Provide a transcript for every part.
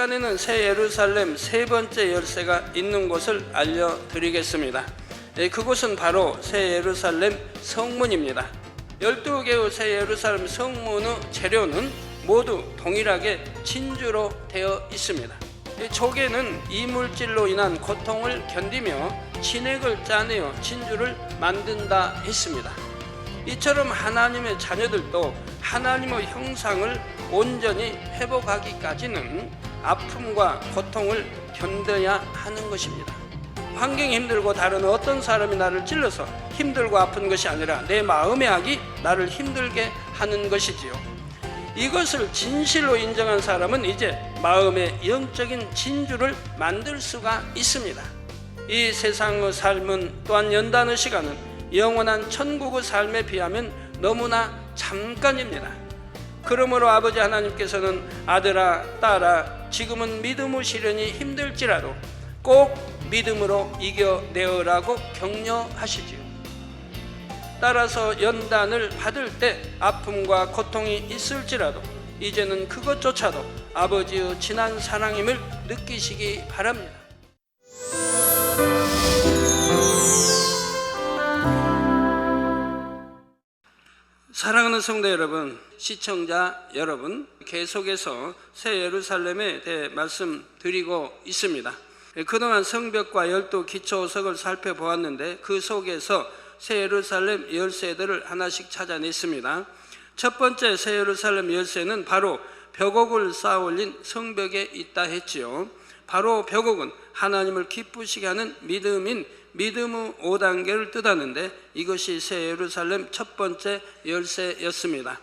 시간에는 새 예루살렘 세 번째 열쇠가 있는 곳을 알려드리겠습니다. 그곳은 바로 새 예루살렘 성문입니다. 12개의 새 예루살렘 성문의 재료는 모두 동일하게 진주로 되어 있습니다. 조개는 이물질로 인한 고통을 견디며 진액을 짜내어 진주를 만든다 했습니다. 이처럼 하나님의 자녀들도 하나님의 형상을 온전히 회복하기까지는 아픔과 고통을 견뎌야 하는 것입니다. 환경이 힘들고 다른 어떤 사람이 나를 찔러서 힘들고 아픈 것이 아니라 내 마음의 악이 나를 힘들게 하는 것이지요. 이것을 진실로 인정한 사람은 이제 마음의 영적인 진주를 만들 수가 있습니다. 이 세상의 삶은 또한 연단의 시간은 영원한 천국의 삶에 비하면 너무나 잠깐입니다. 그러므로 아버지 하나님께서는 아들아 딸아 지금은 믿음의 시련이 힘들지라도 꼭 믿음으로 이겨내어라고 격려하시지요. 따라서 연단을 받을 때 아픔과 고통이 있을지라도 이제는 그것조차도 아버지의 진한 사랑임을 느끼시기 바랍니다. 사랑하는 성도 여러분, 시청자 여러분, 계속해서 새 예루살렘에 대해 말씀드리고 있습니다. 그동안 성벽과 12기초석을 살펴보았는데 그 속에서 새 예루살렘 열쇠들을 하나씩 찾아냈습니다. 첫 번째 새 예루살렘 열쇠는 바로 벽옥을 쌓아올린 성벽에 있다 했지요. 바로 벽옥은 하나님을 기쁘시게 하는 믿음인 믿음의 5단계를 뜻하는데 이것이 새 예루살렘 첫 번째 열쇠였습니다.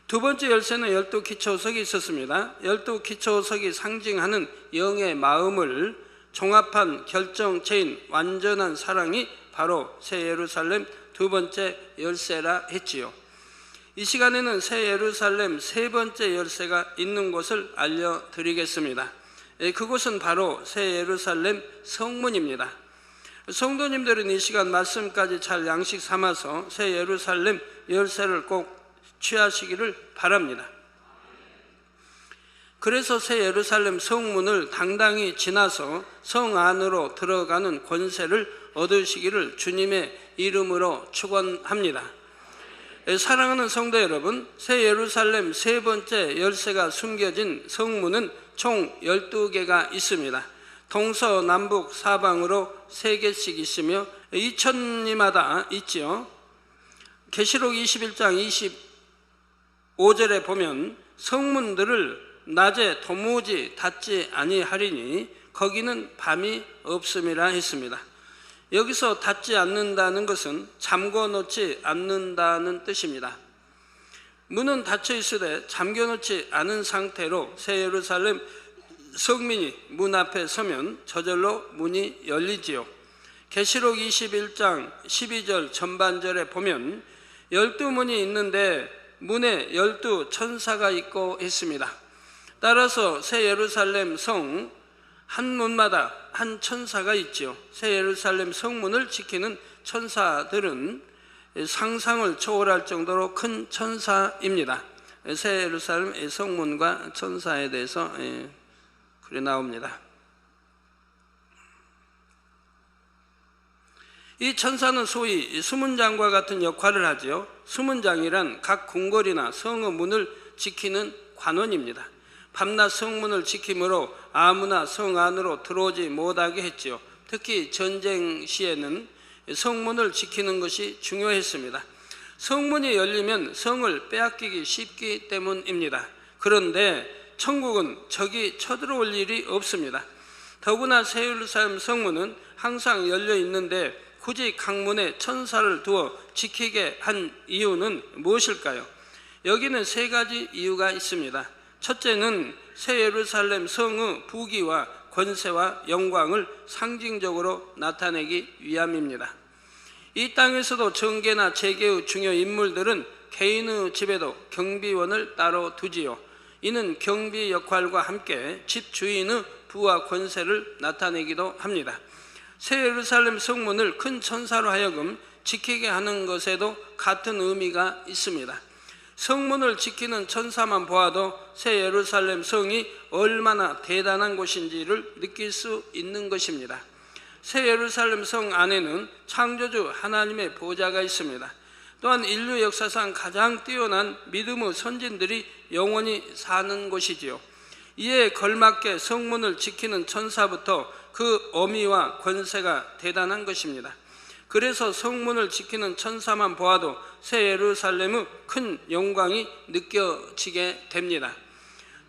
두 번째 열쇠는 12기초석이 있었습니다. 12기초석이 상징하는 영의 마음을 종합한 결정체인 완전한 사랑이 바로 새 예루살렘 두 번째 열쇠라 했지요. 이 시간에는 새 예루살렘 세 번째 열쇠가 있는 곳을 알려드리겠습니다. 그곳은 바로 새 예루살렘 성문입니다. 성도님들은 이 시간 말씀까지 잘 양식 삼아서 새 예루살렘 열쇠를 꼭 취하시기를 바랍니다. 그래서 새 예루살렘 성문을 당당히 지나서 성 안으로 들어가는 권세를 얻으시기를 주님의 이름으로 축원합니다. 사랑하는 성도 여러분, 새 예루살렘 세 번째 열쇠가 숨겨진 성문은 총 12개가 있습니다. 동서남북 사방으로 3개씩 있으며 이천리마다 있지요. 계시록 21장 25절에 보면 성문들을 낮에 도무지 닫지 아니하리니 거기는 밤이 없음이라 했습니다. 여기서 닫지 않는다는 것은 잠궈 놓지 않는다는 뜻입니다. 문은 닫혀 있으되 잠겨 놓지 않은 상태로 새 예루살렘 성민이 문 앞에 서면 저절로 문이 열리지요. 계시록 21장 12절 전반절에 보면 12문이 있는데 문에 12천사가 있고 했습니다. 따라서 새 예루살렘 성 한 문마다 한 천사가 있지요. 새 예루살렘 성문을 지키는 천사들은 상상을 초월할 정도로 큰 천사입니다. 새 예루살렘 성문과 천사에 대해서 그래 나옵니다. 이 천사는 소위 수문장과 같은 역할을 하지요. 수문장이란 각 궁궐이나 성의 문을 지키는 관원입니다. 밤낮 성문을 지킴으로 아무나 성 안으로 들어오지 못하게 했지요. 특히 전쟁 시에는 성문을 지키는 것이 중요했습니다. 성문이 열리면 성을 빼앗기기 쉽기 때문입니다. 그런데 천국은 적이 쳐들어올 일이 없습니다. 더구나 새 예루살렘 성문은 항상 열려 있는데 굳이 강문에 천사를 두어 지키게 한 이유는 무엇일까요? 여기는 3가지 이유가 있습니다. 첫째는 새 예루살렘 성의 부귀와 권세와 영광을 상징적으로 나타내기 위함입니다. 이 땅에서도 정계나 재계의 중요 인물들은 개인의 집에도 경비원을 따로 두지요. 이는 경비 역할과 함께 집 주인의 부와 권세를 나타내기도 합니다. 새 예루살렘 성문을 큰 천사로 하여금 지키게 하는 것에도 같은 의미가 있습니다. 성문을 지키는 천사만 보아도 새 예루살렘 성이 얼마나 대단한 곳인지를 느낄 수 있는 것입니다. 새 예루살렘 성 안에는 창조주 하나님의 보좌가 있습니다. 또한 인류 역사상 가장 뛰어난 믿음의 선진들이 영원히 사는 곳이지요. 이에 걸맞게 성문을 지키는 천사부터 그 어미와 권세가 대단한 것입니다. 그래서 성문을 지키는 천사만 보아도 새 예루살렘의 큰 영광이 느껴지게 됩니다.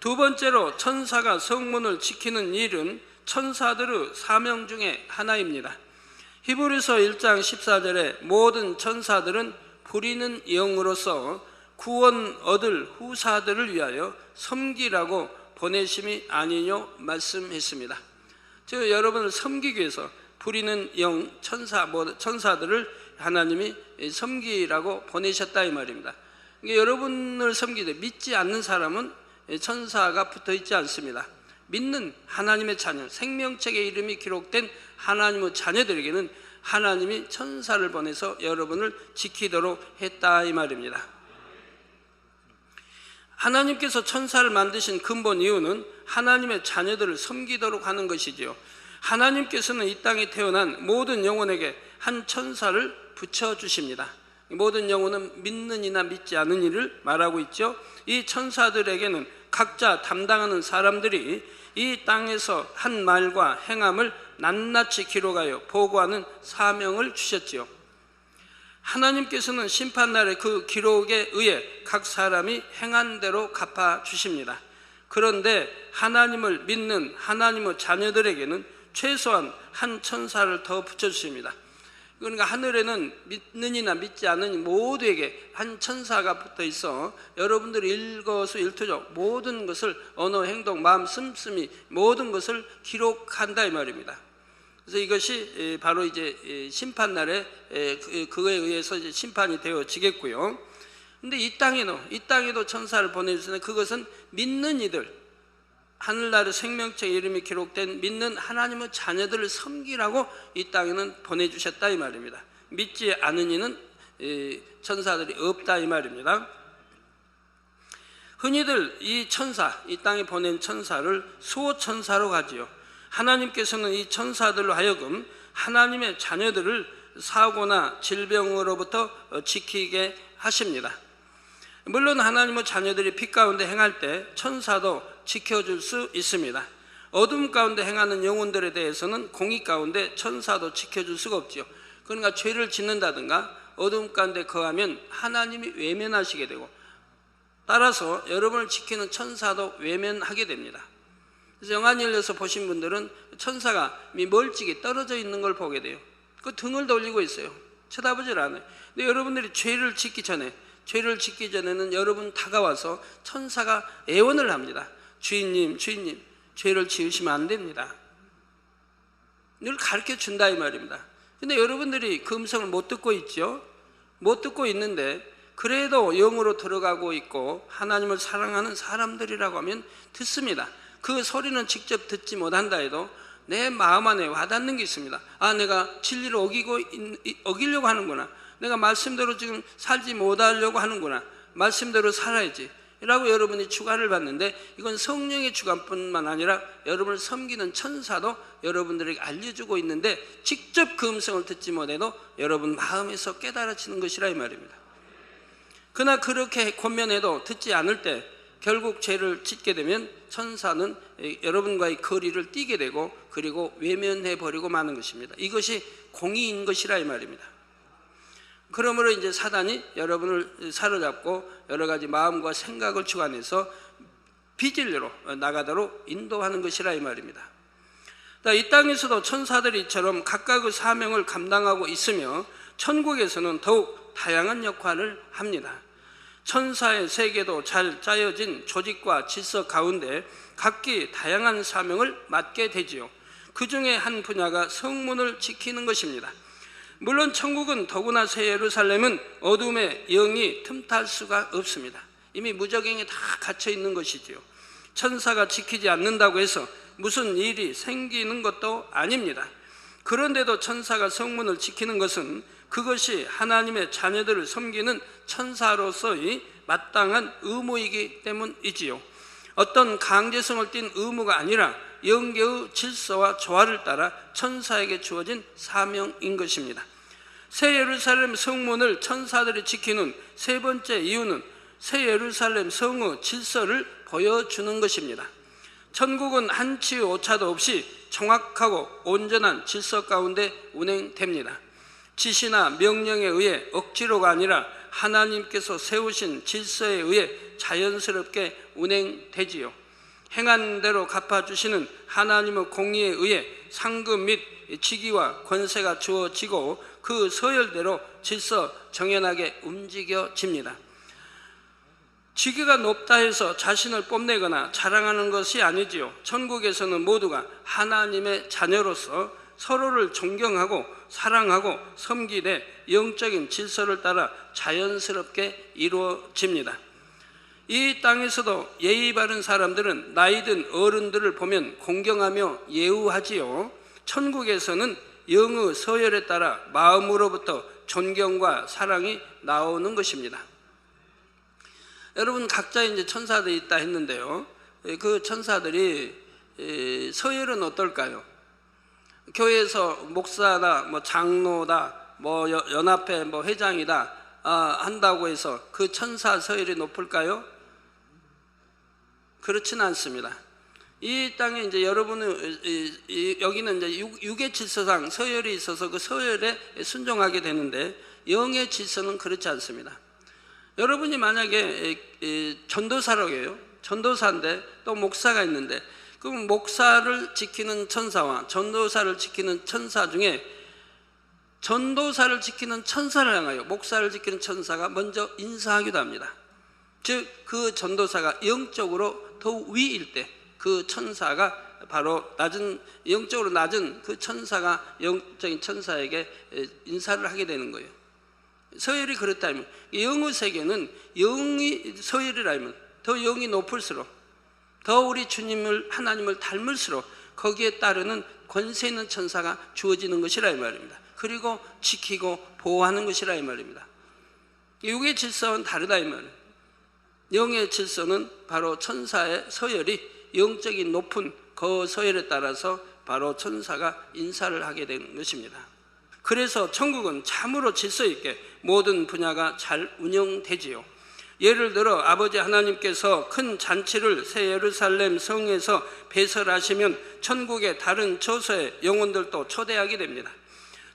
두 번째로 천사가 성문을 지키는 일은 천사들의 사명 중에 하나입니다. 히브리서 1장 14절에 모든 천사들은 부리는 영으로서 구원 얻을 후사들을 위하여 섬기라고 보내심이 아니뇨 말씀했습니다. 즉 여러분을 섬기기 위해서 부리는 영 천사들을 하나님이 섬기라고 보내셨다 이 말입니다. 그러니까 여러분을 섬기되 믿지 않는 사람은 천사가 붙어 있지 않습니다. 믿는 하나님의 자녀, 생명책의 이름이 기록된 하나님의 자녀들에게는 하나님이 천사를 보내서 여러분을 지키도록 했다 이 말입니다. 하나님께서 천사를 만드신 근본 이유는 하나님의 자녀들을 섬기도록 하는 것이지요. 하나님께서는 이 땅에 태어난 모든 영혼에게 한 천사를 붙여주십니다. 모든 영혼은 믿는 이나 믿지 않는 이를 말하고 있죠. 이 천사들에게는 각자 담당하는 사람들이 이 땅에서 한 말과 행함을 낱낱이 기록하여 보고하는 사명을 주셨지요. 하나님께서는 심판날에 그 기록에 의해 각 사람이 행한 대로 갚아주십니다. 그런데 하나님을 믿는 하나님의 자녀들에게는 최소한 한 천사를 더 붙여주십니다. 그러니까 하늘에는 믿는 이나 믿지 않는 모두에게 한 천사가 붙어 있어 여러분들이 일거수일투족 모든 것을 언어, 행동, 마음, 씀씀이 모든 것을 기록한다 이 말입니다. 그래서 이것이 바로 이제 심판날에 그거에 의해서 이제 심판이 되어지겠고요. 근데 이 땅에도 천사를 보내주시는데 그것은 믿는 이들, 하늘나라의 생명책 이름이 기록된 믿는 하나님의 자녀들을 섬기라고 이 땅에는 보내주셨다 이 말입니다. 믿지 않은 이는 천사들이 없다 이 말입니다. 흔히들 이 천사, 이 땅에 보낸 천사를 수호천사로 가지요. 하나님께서는 이 천사들로 하여금 하나님의 자녀들을 사고나 질병으로부터 지키게 하십니다. 물론 하나님의 자녀들이 빛 가운데 행할 때 천사도 지켜줄 수 있습니다. 어둠 가운데 행하는 영혼들에 대해서는 공의 가운데 천사도 지켜줄 수가 없죠. 그러니까 죄를 짓는다든가 어둠 가운데 거하면 하나님이 외면하시게 되고 따라서 여러분을 지키는 천사도 외면하게 됩니다. 그래서 영안 열려서 보신 분들은 천사가 멀찍이 떨어져 있는 걸 보게 돼요. 그 등을 돌리고 있어요. 쳐다보질 않아요. 근데 여러분들이 죄를 짓기 전에는 여러분 다가와서 천사가 애원을 합니다. 주인님 죄를 지으시면 안 됩니다. 늘 가르쳐 준다 이 말입니다. 근데 여러분들이 그 음성을 못 듣고 있죠. 못 듣고 있는데 그래도 영으로 들어가고 있고 하나님을 사랑하는 사람들이라고 하면 듣습니다. 그 소리는 직접 듣지 못한다 해도 내 마음 안에 와닿는 게 있습니다. 아, 내가 진리를 어기려고 하는구나. 내가 말씀대로 지금 살지 못하려고 하는구나. 말씀대로 살아야지 라고 여러분이 주관을 받는데 이건 성령의 주관뿐만 아니라 여러분을 섬기는 천사도 여러분들에게 알려주고 있는데 직접 그 음성을 듣지 못해도 여러분 마음에서 깨달아지는 것이라 이 말입니다. 그러나 그렇게 권면해도 듣지 않을 때 결국 죄를 짓게 되면 천사는 여러분과의 거리를 띄게 되고 그리고 외면해버리고 마는 것입니다. 이것이 공의인 것이라 이 말입니다. 그러므로 이제 사단이 여러분을 사로잡고 여러 가지 마음과 생각을 주관해서 비진리로 나가도록 인도하는 것이라 이 말입니다. 이 땅에서도 천사들이 이처럼 각각의 사명을 감당하고 있으며 천국에서는 더욱 다양한 역할을 합니다. 천사의 세계도 잘 짜여진 조직과 질서 가운데 각기 다양한 사명을 맡게 되지요. 그 중에 한 분야가 성문을 지키는 것입니다. 물론 천국은 더구나 새 예루살렘은 어둠의 영이 틈탈 수가 없습니다. 이미 무적행에 다 갇혀 있는 것이지요. 천사가 지키지 않는다고 해서 무슨 일이 생기는 것도 아닙니다. 그런데도 천사가 성문을 지키는 것은 그것이 하나님의 자녀들을 섬기는 천사로서의 마땅한 의무이기 때문이지요. 어떤 강제성을 띤 의무가 아니라 영계의 질서와 조화를 따라 천사에게 주어진 사명인 것입니다. 새 예루살렘 성문을 천사들이 지키는 세 번째 이유는 새 예루살렘 성의 질서를 보여주는 것입니다. 천국은 한치의 오차도 없이 정확하고 온전한 질서 가운데 운행됩니다. 지시나 명령에 의해 억지로가 아니라 하나님께서 세우신 질서에 의해 자연스럽게 운행되지요. 행한 대로 갚아주시는 하나님의 공의에 의해 상급 및 직위와 권세가 주어지고 그 서열대로 질서 정연하게 움직여집니다. 직위가 높다 해서 자신을 뽐내거나 자랑하는 것이 아니지요. 천국에서는 모두가 하나님의 자녀로서 서로를 존경하고 사랑하고 섬기되 영적인 질서를 따라 자연스럽게 이루어집니다. 이 땅에서도 예의 바른 사람들은 나이든 어른들을 보면 공경하며 예우하지요. 천국에서는 영의 서열에 따라 마음으로부터 존경과 사랑이 나오는 것입니다. 여러분, 각자 이제 천사들이 있다 했는데요. 그 천사들이 서열은 어떨까요? 교회에서 목사다, 뭐 장로다, 뭐 연합회 뭐 회장이다 한다고 해서 그 천사 서열이 높을까요? 그렇지는 않습니다. 이 땅에 이제 여러분은 여기는 이제 육의 질서상 서열이 있어서 그 서열에 순종하게 되는데 영의 질서는 그렇지 않습니다. 여러분이 만약에 전도사라고요. 전도사인데 또 목사가 있는데 그럼 목사를 지키는 천사와 전도사를 지키는 천사 중에 전도사를 지키는 천사를 향하여 목사를 지키는 천사가 먼저 인사하기도 합니다. 즉 그 전도사가 영적으로 더 위일 때 그 천사가 바로 영적으로 낮은 그 천사가 영적인 천사에게 인사를 하게 되는 거예요. 서열이 그렇다면 영의 세계는 영이 서열이라면 더 영이 높을수록 더 우리 주님을 하나님을 닮을수록 거기에 따르는 권세 있는 천사가 주어지는 것이라 이 말입니다. 그리고 지키고 보호하는 것이라 이 말입니다. 육의 질서는 다르다 이 말이에요. 영의 질서는 바로 천사의 서열이 영적인 높은 그 서열에 따라서 바로 천사가 인사를 하게 되는 것입니다. 그래서 천국은 참으로 질서 있게 모든 분야가 잘 운영되지요. 예를 들어 아버지 하나님께서 큰 잔치를 새 예루살렘 성에서 배설하시면 천국의 다른 처소의 영혼들도 초대하게 됩니다.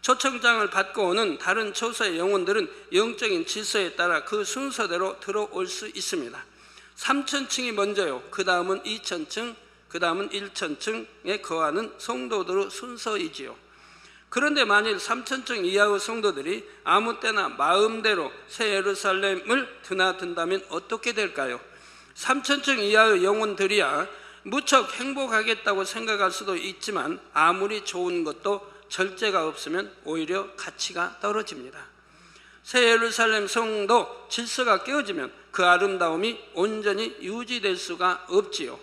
초청장을 받고 오는 다른 처소의 영혼들은 영적인 질서에 따라 그 순서대로 들어올 수 있습니다. 3천층이 먼저요. 그 다음은 2천층, 그 다음은 1천층에 거하는 성도들의 순서이지요. 그런데 만일 3천층 이하의 성도들이 아무 때나 마음대로 새 예루살렘을 드나든다면 어떻게 될까요? 3천층 이하의 영혼들이야 무척 행복하겠다고 생각할 수도 있지만 아무리 좋은 것도 절제가 없으면 오히려 가치가 떨어집니다. 새 예루살렘 성도 질서가 깨어지면 그 아름다움이 온전히 유지될 수가 없지요.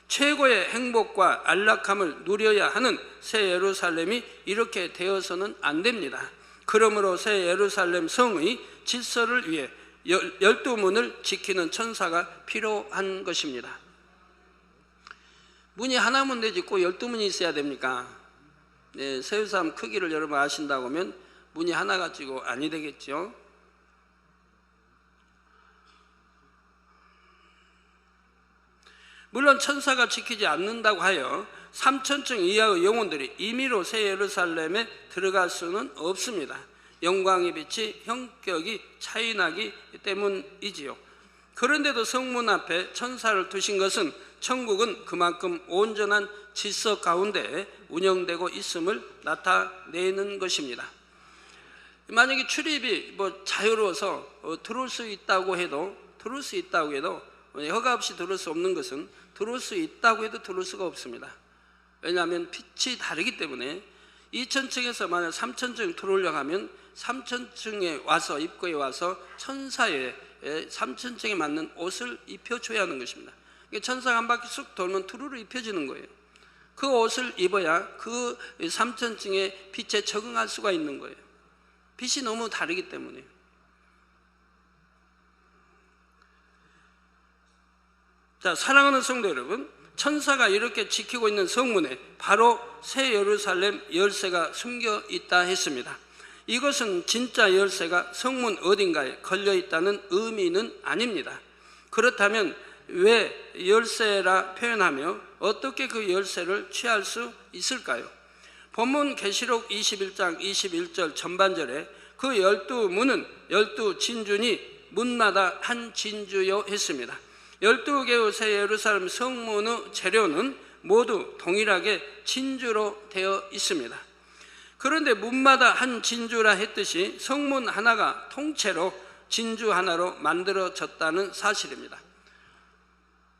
최고의 행복과 안락함을 누려야 하는 새 예루살렘이 이렇게 되어서는 안 됩니다. 그러므로 새 예루살렘 성의 질서를 위해 12문을 지키는 천사가 필요한 것입니다. 문이 하나면 되지 꼭 12문이 있어야 됩니까? 네, 새 예루살렘 크기를 여러분 아신다고 하면 문이 하나 가지고 아니 되겠죠. 물론 천사가 지키지 않는다고 하여 3천층 이하의 영혼들이 임의로 새 예루살렘에 들어갈 수는 없습니다. 영광의 빛이 형격이 차이나기 때문이지요. 그런데도 성문 앞에 천사를 두신 것은 천국은 그만큼 온전한 질서 가운데 운영되고 있음을 나타내는 것입니다. 만약에 출입이 자유로워서 들어올 수 있다고 해도 허가 없이 들어올 수 없는 것은 들어올 수 있다고 해도 들어올 수가 없습니다. 왜냐하면 빛이 다르기 때문에 2천층에서 만약 3천층 들어오려고 하면 3천층에 와서 입구에 와서 천사의 3천층에 맞는 옷을 입혀줘야 하는 것입니다. 천사가 한 바퀴 쑥 돌면 두루루 입혀지는 거예요. 그 옷을 입어야 그 3천층의 빛에 적응할 수가 있는 거예요. 빛이 너무 다르기 때문에. 자, 사랑하는 성도 여러분, 천사가 이렇게 지키고 있는 성문에 바로 새 예루살렘 열쇠가 숨겨 있다 했습니다. 이것은 진짜 열쇠가 성문 어딘가에 걸려 있다는 의미는 아닙니다. 그렇다면 왜 열쇠라 표현하며 어떻게 그 열쇠를 취할 수 있을까요? 본문 계시록 21장 21절 전반절에 그 12문은 12진주니 문마다 한 진주요 했습니다. 12개의 새 예루살렘 성문의 재료는 모두 동일하게 진주로 되어 있습니다. 그런데 문마다 한 진주라 했듯이 성문 하나가 통째로 진주 하나로 만들어졌다는 사실입니다.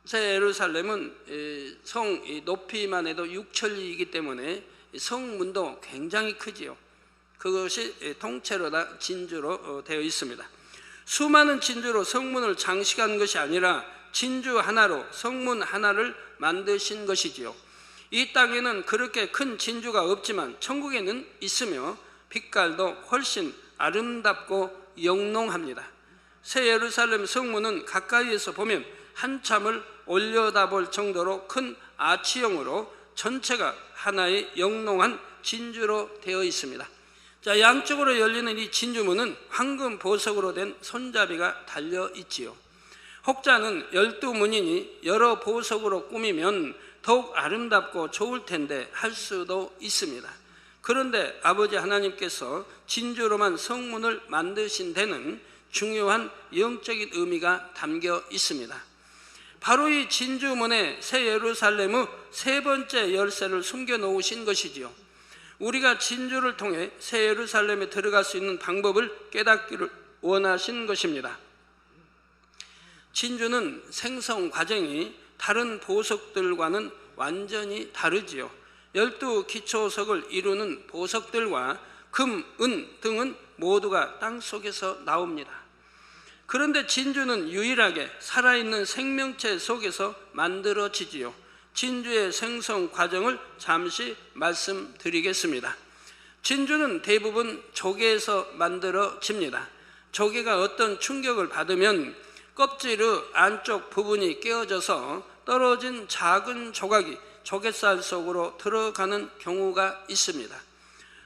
새 예루살렘은 성 높이만 해도 6천리이기 때문에 성문도 굉장히 크지요. 그것이 통째로 다 진주로 되어 있습니다. 수많은 진주로 성문을 장식한 것이 아니라 진주 하나로 성문 하나를 만드신 것이지요. 이 땅에는 그렇게 큰 진주가 없지만 천국에는 있으며 빛깔도 훨씬 아름답고 영롱합니다. 새 예루살렘 성문은 가까이에서 보면 한참을 올려다볼 정도로 큰 아치형으로 전체가 하나의 영롱한 진주로 되어 있습니다. 자, 양쪽으로 열리는 이 진주문은 황금 보석으로 된 손잡이가 달려 있지요. 혹자는 12문이니 여러 보석으로 꾸미면 더욱 아름답고 좋을 텐데 할 수도 있습니다. 그런데 아버지 하나님께서 진주로만 성문을 만드신 데는 중요한 영적인 의미가 담겨 있습니다. 바로 이 진주문에 새 예루살렘의 세 번째 열쇠를 숨겨 놓으신 것이지요. 우리가 진주를 통해 새 예루살렘에 들어갈 수 있는 방법을 깨닫기를 원하신 것입니다. 진주는 생성 과정이 다른 보석들과는 완전히 다르지요. 12기초석을 이루는 보석들과 금, 은 등은 모두가 땅속에서 나옵니다. 그런데 진주는 유일하게 살아있는 생명체 속에서 만들어지지요. 진주의 생성 과정을 잠시 말씀드리겠습니다. 진주는 대부분 조개에서 만들어집니다. 조개가 어떤 충격을 받으면 껍질의 안쪽 부분이 깨어져서 떨어진 작은 조각이 조갯살 속으로 들어가는 경우가 있습니다.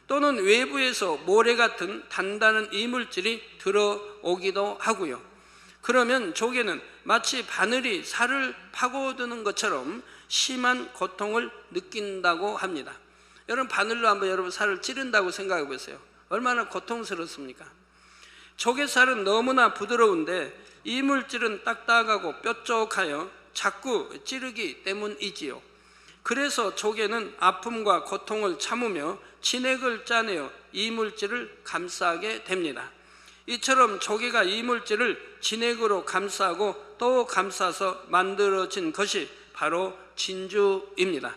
또는 외부에서 모래 같은 단단한 이물질이 들어오기도 하고요. 그러면 조개는 마치 바늘이 살을 파고드는 것처럼 심한 고통을 느낀다고 합니다. 여러분, 바늘로 한번 여러분 살을 찌른다고 생각해 보세요. 얼마나 고통스럽습니까? 조갯살은 너무나 부드러운데 이물질은 딱딱하고 뾰족하여 자꾸 찌르기 때문이지요. 그래서 조개는 아픔과 고통을 참으며 진액을 짜내어 이물질을 감싸게 됩니다. 이처럼 조개가 이물질을 진액으로 감싸고 또 감싸서 만들어진 것이 바로 진주입니다.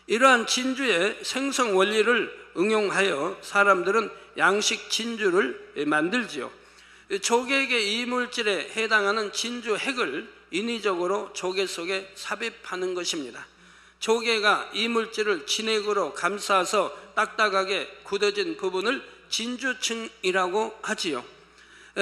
이러한 진주의 생성 원리를 응용하여 사람들은 양식 진주를 만들지요. 조개의 이물질에 해당하는 진주 핵을 인위적으로 조개 속에 삽입하는 것입니다. 조개가 이물질을 진액으로 감싸서 딱딱하게 굳어진 부분을 진주층이라고 하지요.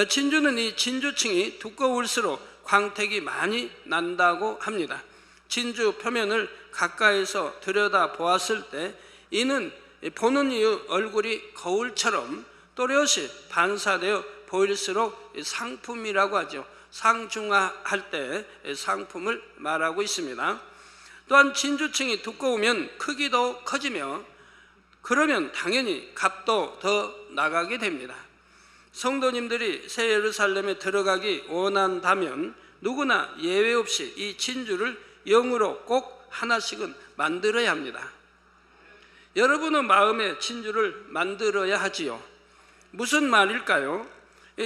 진주는 이 진주층이 두꺼울수록 광택이 많이 난다고 합니다. 진주 표면을 가까이서 들여다 보았을 때 이는 보는 이의 얼굴이 거울처럼 또렷이 반사되어 보일수록 상품이라고 하죠. 상중하할 때 상품을 말하고 있습니다. 또한 진주층이 두꺼우면 크기도 커지며 그러면 당연히 값도 더 나가게 됩니다. 성도님들이 새 예루살렘에 들어가기 원한다면 누구나 예외 없이 이 진주를 영으로 꼭 하나씩은 만들어야 합니다. 여러분의 마음에 진주를 만들어야 하지요. 무슨 말일까요?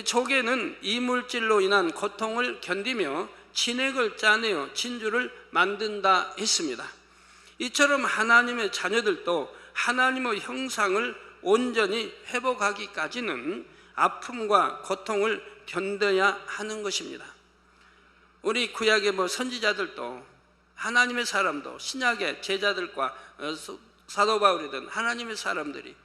조개는 이물질로 인한 고통을 견디며 진액을 짜내어 진주를 만든다 했습니다. 이처럼 하나님의 자녀들도 하나님의 형상을 온전히 회복하기까지는 아픔과 고통을 견뎌야 하는 것입니다. 우리 구약의 선지자들도 하나님의 사람도 신약의 제자들과 사도 바울이든 하나님의 사람들이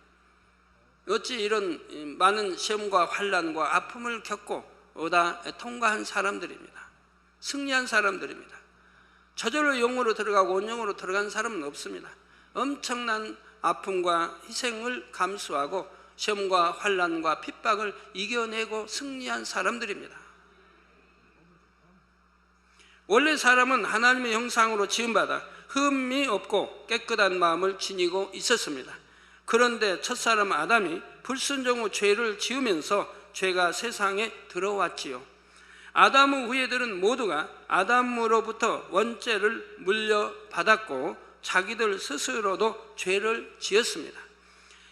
어찌 이런 많은 시험과 환난과 아픔을 겪고 오다 통과한 사람들입니다. 승리한 사람들입니다. 저절로 영으로 들어가고 원영으로 들어간 사람은 없습니다. 엄청난 아픔과 희생을 감수하고 시험과 환난과 핍박을 이겨내고 승리한 사람들입니다. 원래 사람은 하나님의 형상으로 지음받아 흠이 없고 깨끗한 마음을 지니고 있었습니다. 그런데 첫사람 아담이 불순종 후 죄를 지으면서 죄가 세상에 들어왔지요. 아담 후 후예들은 모두가 아담으로부터 원죄를 물려받았고 자기들 스스로도 죄를 지었습니다.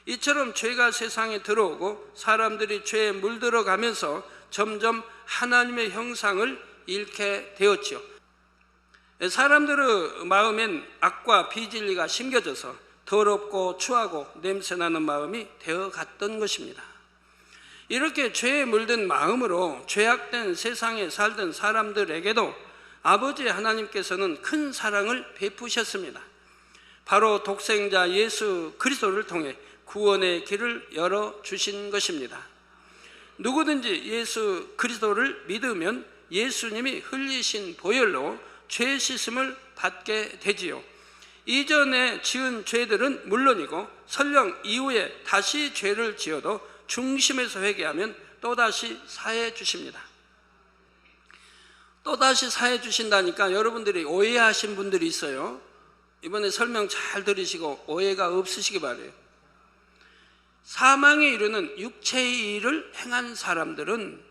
이처럼 죄가 세상에 들어오고 사람들이 죄에 물들어가면서 점점 하나님의 형상을 잃게 되었지요. 사람들의 마음엔 악과 비진리가 심겨져서 더럽고 추하고 냄새나는 마음이 되어갔던 것입니다. 이렇게 죄에 물든 마음으로 죄악된 세상에 살던 사람들에게도 아버지 하나님께서는 큰 사랑을 베푸셨습니다. 바로 독생자 예수 그리스도를 통해 구원의 길을 열어주신 것입니다. 누구든지 예수 그리스도를 믿으면 예수님이 흘리신 보혈로 죄 씻음을 받게 되지요. 이전에 지은 죄들은 물론이고 설령 이후에 다시 죄를 지어도 중심에서 회개하면 또다시 사해 주십니다. 또다시 사해 주신다니까 여러분들이 오해하신 분들이 있어요. 이번에 설명 잘 들으시고 오해가 없으시기 바라요. 사망에 이르는 육체의 일을 행한 사람들은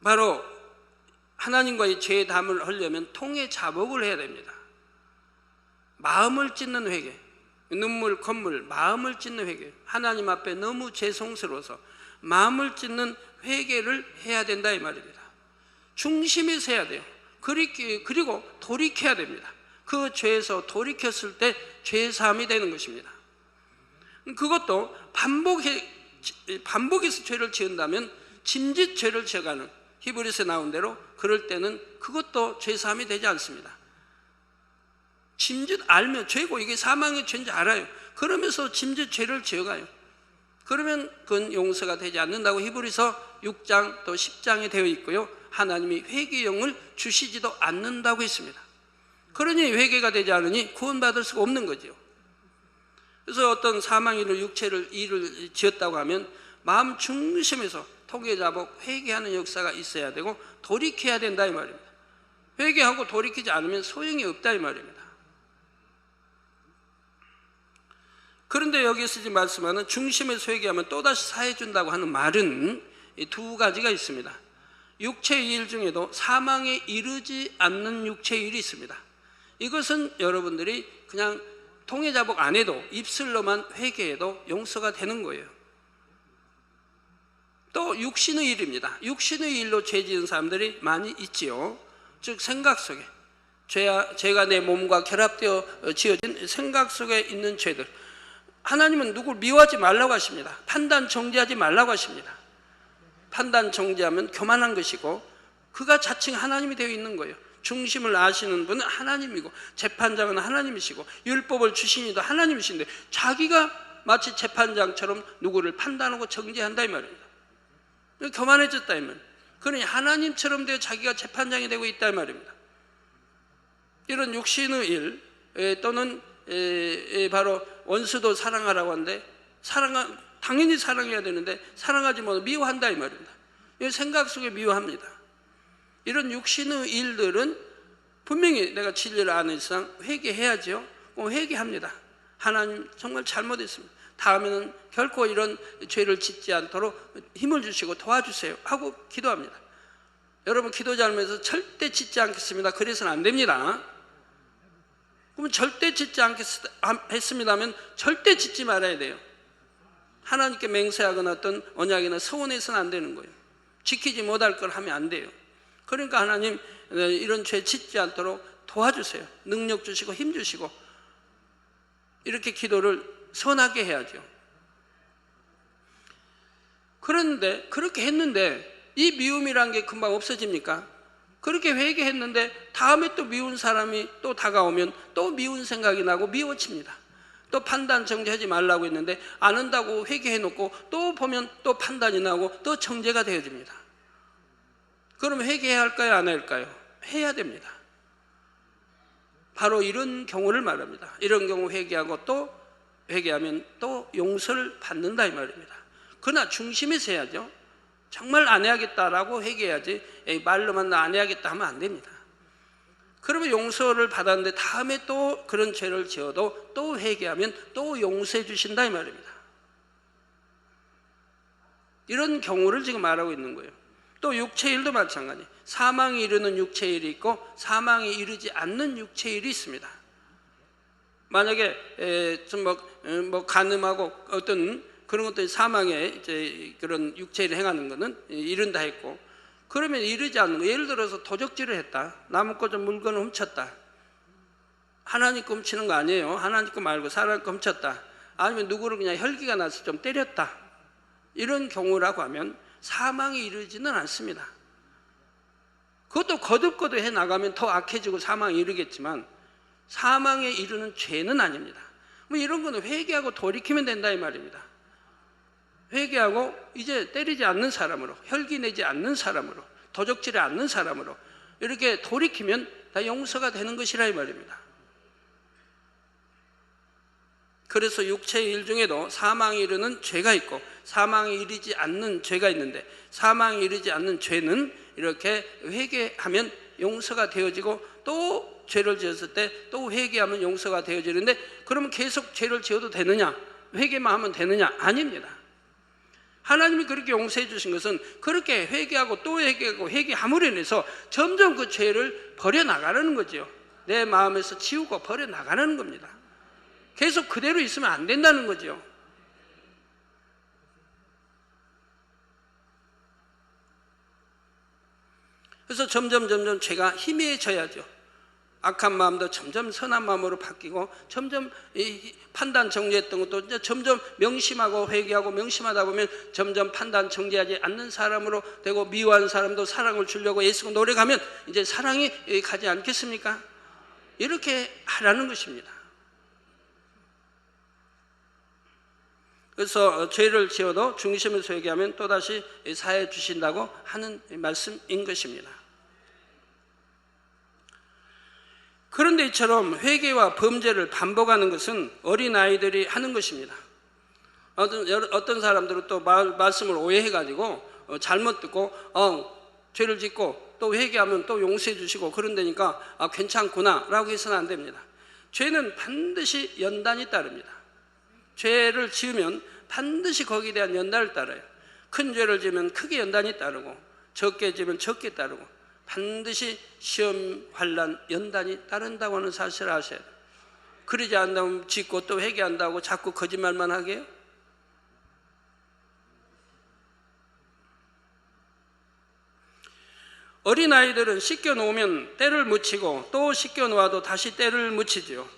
바로 하나님과의 죄의 담을 하려면 통해 자복을 해야 됩니다. 마음을 찢는 회개, 눈물, 콧물, 마음을 찢는 회개. 하나님 앞에 너무 죄송스러워서 마음을 찢는 회개를 해야 된다 이 말입니다. 중심에서 해야 돼요. 그리고 돌이켜야 됩니다. 그 죄에서 돌이켰을 때 죄사함이 되는 것입니다. 그것도 반복해서 죄를 지은다면 짐짓 죄를 지어가는, 히브리서에 나온 대로 그럴 때는 그것도 죄사함이 되지 않습니다. 짐짓 알면 죄고 이게 사망의 죄인지 알아요. 그러면서 짐짓 죄를 지어가요. 그러면 그건 용서가 되지 않는다고 히브리서 6장 또 10장에 되어 있고요. 하나님이 회개의 영을 주시지도 않는다고 했습니다. 그러니 회개가 되지 않으니 구원받을 수가 없는 거죠. 그래서 어떤 사망인을 육체를 일을 지었다고 하면 마음 중심에서 통해자복 회개하는 역사가 있어야 되고 돌이켜야 된다 이 말입니다. 회개하고 돌이키지 않으면 소용이 없다 이 말입니다. 그런데 여기서 지금 말씀하는 중심에서 회개하면 또다시 사해준다고 하는 말은 두 가지가 있습니다. 육체의 일 중에도 사망에 이르지 않는 육체의 일이 있습니다. 이것은 여러분들이 그냥 통해자복 안 해도 입술로만 회개해도 용서가 되는 거예요. 또 육신의 일입니다. 육신의 일로 죄 지은 사람들이 많이 있지요. 즉 생각 속에 죄가 내 몸과 결합되어 지어진 생각 속에 있는 죄들. 하나님은 누굴 미워하지 말라고 하십니다. 판단 정죄하지 말라고 하십니다. 판단 정죄하면 교만한 것이고 그가 자칭 하나님이 되어 있는 거예요. 중심을 아시는 분은 하나님이고 재판장은 하나님이시고 율법을 주신 이도 하나님이신데 자기가 마치 재판장처럼 누구를 판단하고 정죄한다 이 말입니다. 교만해졌다 이 말입니다. 그러니 하나님처럼 되어 자기가 재판장이 되고 있다 이 말입니다. 이런 육신의 일 또는 바로 원수도 사랑하라고 하는데 당연히 사랑해야 되는데 사랑하지 못하고 미워한다 이 말입니다. 이 생각 속에 미워합니다. 이런 육신의 일들은 분명히 내가 진리를 아는 이상 회개해야죠. 회개합니다. 하나님 정말 잘못했습니다. 다음에는 결코 이런 죄를 짓지 않도록 힘을 주시고 도와주세요 하고 기도합니다. 여러분 기도 잘하면서 절대 짓지 않겠습니다. 그래서는 안 됩니다. 그러면 절대 짓지 않겠습니다면 절대 짓지 말아야 돼요. 하나님께 맹세하거나 어떤 언약이나 서원해서는 안 되는 거예요. 지키지 못할 걸 하면 안 돼요. 그러니까 하나님 이런 죄 짓지 않도록 도와주세요. 능력 주시고 힘 주시고 이렇게 기도를 선하게 해야죠. 그런데 그렇게 했는데 이 미움이란 게 금방 없어집니까? 그렇게 회개했는데 다음에 또 미운 사람이 또 다가오면 또 미운 생각이 나고 미워집니다. 또 판단 정죄하지 말라고 했는데 안 한다고 회개해놓고 또 보면 또 판단이 나고 또 정죄가 되어집니다. 그럼 회개해야 할까요? 안 할까요? 해야 됩니다. 바로 이런 경우를 말합니다. 이런 경우 회개하고 또 회개하면 또 용서를 받는다 이 말입니다. 그러나 중심에서 해야죠. 정말 안 해야겠다라고 회개해야지 말로만 나 안 해야겠다 하면 안 됩니다. 그러면 용서를 받았는데 다음에 또 그런 죄를 지어도 또 회개하면 또 용서해 주신다 이 말입니다. 이런 경우를 지금 말하고 있는 거예요. 또 육체의 일도 마찬가지. 사망이 이르는 육체의 일이 있고 사망이 이르지 않는 육체의 일이 있습니다. 만약에 좀 간음하고 어떤 그런 것들이 사망에 이제 그런 육체의 일을 행하는 것은 이른다 했고, 그러면 이르지 않는 거, 예를 들어서 도적질을 했다, 남의 거 좀 물건을 훔쳤다, 하나님 거 훔치는 거 아니에요. 하나님 거 말고 사람 거 훔쳤다, 아니면 누구를 그냥 혈기가 나서 좀 때렸다, 이런 경우라고 하면 사망에 이르지는 않습니다. 그것도 거듭거듭 해 나가면 더 악해지고 사망에 이르겠지만 사망에 이르는 죄는 아닙니다. 뭐 이런 거는 회개하고 돌이키면 된다 이 말입니다. 회개하고 이제 때리지 않는 사람으로, 혈기 내지 않는 사람으로, 도적질이 않는 사람으로 이렇게 돌이키면 다 용서가 되는 것이라 이 말입니다. 그래서 육체의 일 중에도 사망에 이르는 죄가 있고 사망에 이르지 않는 죄가 있는데, 사망에 이르지 않는 죄는 이렇게 회개하면 용서가 되어지고 또 죄를 지었을 때 또 회개하면 용서가 되어지는데, 그러면 계속 죄를 지어도 되느냐? 회개만 하면 되느냐? 아닙니다. 하나님이 그렇게 용서해 주신 것은 그렇게 회개하고 또 회개하고 회개함으로 인해서 점점 그 죄를 버려나가는 거죠. 내 마음에서 지우고 버려나가는 겁니다. 계속 그대로 있으면 안 된다는 거죠. 그래서 점점 죄가 희미해져야죠. 악한 마음도 점점 선한 마음으로 바뀌고, 점점 판단 정죄했던 것도 이제 점점 명심하고 회개하고 명심하다 보면 점점 판단 정죄하지 않는 사람으로 되고, 미워하는 사람도 사랑을 주려고 애쓰고 노력하면 이제 사랑이 가지 않겠습니까? 이렇게 하라는 것입니다. 그래서 죄를 지어도 중심에서 회개하면 또다시 사해 주신다고 하는 말씀인 것입니다. 그런데 이처럼 회개와 범죄를 반복하는 것은 어린아이들이 하는 것입니다. 어떤 사람들은 또 말씀을 오해해가지고 잘못 듣고 죄를 짓고 또 회개하면 또 용서해 주시고 그런다니까 괜찮구나 라고 해서는 안 됩니다. 죄는 반드시 연단이 따릅니다. 죄를 지으면 반드시 거기에 대한 연단을 따라요. 큰 죄를 지으면 크게 연단이 따르고, 적게 지으면 적게 따르고, 반드시 시험, 환난, 연단이 따른다고 하는 사실을 아셔야 돼요. 그러지 않다면 짓고 또 회개한다고 자꾸 거짓말만 하게 해요? 어린아이들은 씻겨놓으면 때를 묻히고 또 씻겨놓아도 다시 때를 묻히죠.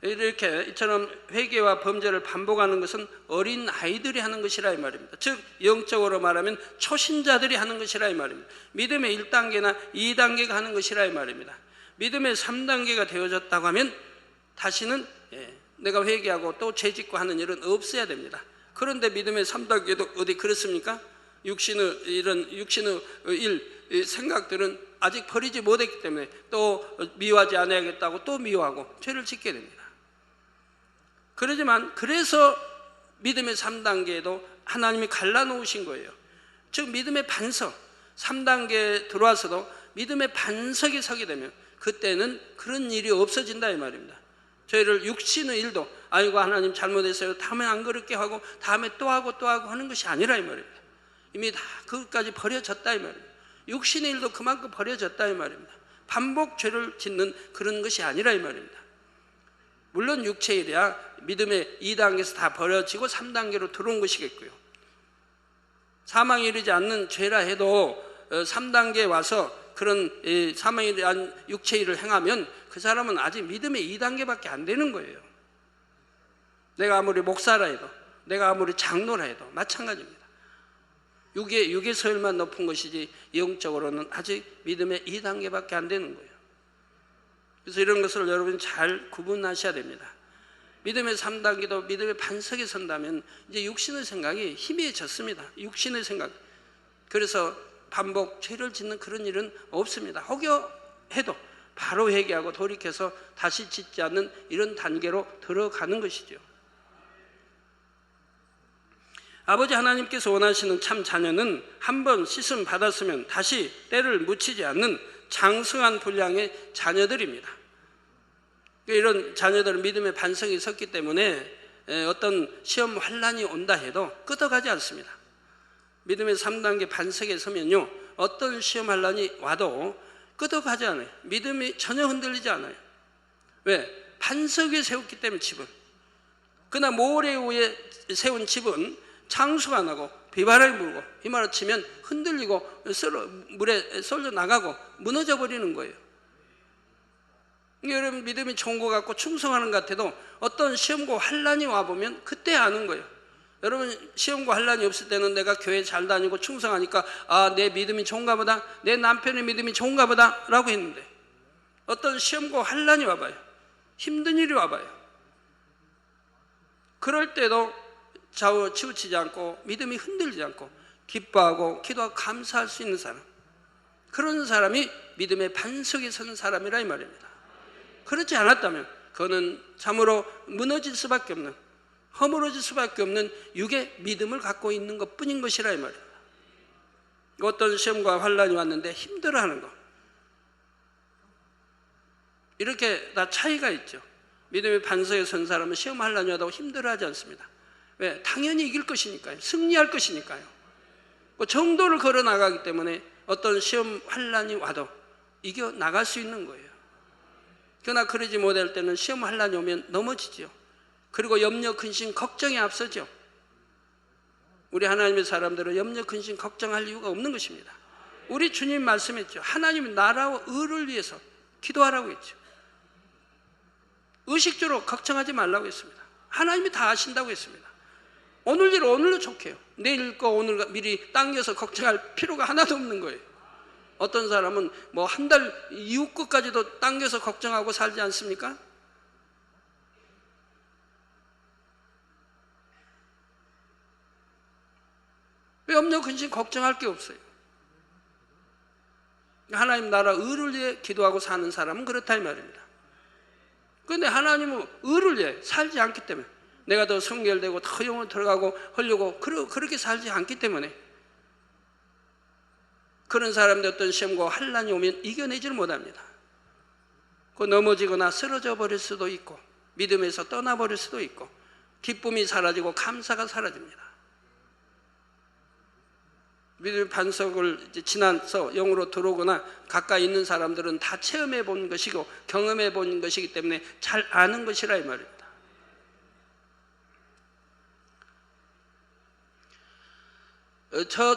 이렇게 이처럼 회개와 범죄를 반복하는 것은 어린 아이들이 하는 것이라 이 말입니다. 즉 영적으로 말하면 초신자들이 하는 것이라 이 말입니다. 믿음의 1단계나 2단계가 하는 것이라 이 말입니다. 믿음의 3단계가 되어졌다고 하면 다시는 내가 회개하고 또 죄짓고 하는 일은 없어야 됩니다. 그런데 믿음의 3단계도 어디 그렇습니까? 육신의 일, 생각들은 아직 버리지 못했기 때문에 또 미워하지 않아야겠다고 또 미워하고 죄를 짓게 됩니다. 그러지만 그래서 믿음의 3단계에도 하나님이 갈라놓으신 거예요. 즉 믿음의 반석, 3단계에 들어와서도 믿음의 반석에 서게 되면 그때는 그런 일이 없어진다 이 말입니다. 저희를 육신의 일도 아이고 하나님 잘못했어요, 다음에 안 그렇게 하고 다음에 또 하고 하는 것이 아니라 이 말입니다. 이미 다 그것까지 버려졌다 이 말입니다. 육신의 일도 그만큼 버려졌다 이 말입니다. 반복 죄를 짓는 그런 것이 아니라 이 말입니다. 물론 육체의 일이야 믿음의 2단계에서 다 버려지고 3단계로 들어온 것이겠고요. 사망에 이르지 않는 죄라 해도 3단계에 와서 그런 사망에 이르지 않은 육체의 일을 행하면 그 사람은 아직 믿음의 2단계밖에 안 되는 거예요. 내가 아무리 목사라 해도, 내가 아무리 장로라 해도 마찬가지입니다. 육의 서열만 높은 것이지 영적으로는 아직 믿음의 2단계밖에 안 되는 거예요. 그래서 이런 것을 여러분 잘 구분하셔야 됩니다. 믿음의 3단계도 믿음의 반석에 선다면 이제 육신의 생각이 희미해졌습니다. 육신의 생각. 그래서 반복 죄를 짓는 그런 일은 없습니다. 혹여 해도 바로 회개하고 돌이켜서 다시 짓지 않는 이런 단계로 들어가는 것이죠. 아버지 하나님께서 원하시는 참 자녀는 한번 씻음 받았으면 다시 때를 묻히지 않는 장성한 분량의 자녀들입니다. 이런 자녀들은 믿음의 반석이 섰기 때문에 어떤 시험 환난이 온다 해도 끄덕하지 않습니다. 믿음의 3단계 반석에 서면요, 어떤 시험 환난이 와도 끄덕하지 않아요. 믿음이 전혀 흔들리지 않아요. 왜? 반석 위에 세웠기 때문에 집은. 그러나 모래 위에 세운 집은 창수가 안 나고 비바람이 불고 휘몰아치면 흔들리고 물에 쏠려 나가고 무너져 버리는 거예요. 여러분 믿음이 좋은 것 같고 충성하는 것 같아도 어떤 시험과 환난이 와보면 그때 아는 거예요. 여러분 시험과 환난이 없을 때는 내가 교회 잘 다니고 충성하니까 아, 내 믿음이 좋은가 보다, 내 남편의 믿음이 좋은가 보다 라고 했는데 어떤 시험과 환난이 와봐요. 힘든 일이 와봐요. 그럴 때도 좌우 치우치지 않고 믿음이 흔들리지 않고 기뻐하고 기도하고 감사할 수 있는 사람, 그런 사람이 믿음의 반석에 선 사람이라 이 말입니다. 그렇지 않았다면 그는 참으로 무너질 수밖에 없는, 허물어질 수밖에 없는 육의 믿음을 갖고 있는 것뿐인 것이라 이 말입니다. 어떤 시험과 환난이 왔는데 힘들어하는 것, 이렇게 다 차이가 있죠. 믿음의 반석에 선 사람은 시험 환난이 와도 힘들어하지 않습니다. 왜? 당연히 이길 것이니까요. 승리할 것이니까요. 정도를 걸어 나가기 때문에 어떤 시험 환난이 와도 이겨 나갈 수 있는 거예요. 그러나 그러지 못할 때는 시험 환난이 오면 넘어지죠. 그리고 염려, 근심, 걱정에 앞서죠. 우리 하나님의 사람들은 염려, 근심, 걱정할 이유가 없는 것입니다. 우리 주님 말씀했죠. 하나님의 나라와 의를 위해서 기도하라고 했죠. 의식적으로 걱정하지 말라고 했습니다. 하나님이 다 아신다고 했습니다. 오늘 일 오늘로 족해요. 내일 거 오늘 미리 당겨서 걱정할 필요가 하나도 없는 거예요. 어떤 사람은 뭐 한 달 이후 것까지도 당겨서 걱정하고 살지 않습니까? 염려, 근심, 걱정할 게 없어요. 하나님 나라 의를 위해 기도하고 사는 사람은 그렇다 이 말입니다. 그런데 하나님은 의를 위해 살지 않기 때문에, 내가 더 성결되고 더 영으로 들어가고 하려고 그렇게 살지 않기 때문에 그런 사람들 어떤 시험과 환난이 오면 이겨내지를 못합니다. 그 넘어지거나 쓰러져 버릴 수도 있고 믿음에서 떠나버릴 수도 있고 기쁨이 사라지고 감사가 사라집니다. 믿음의 반석을 지나서 영으로 들어오거나 가까이 있는 사람들은 다 체험해 본 것이고 경험해 본 것이기 때문에 잘 아는 것이라 이 말입니다.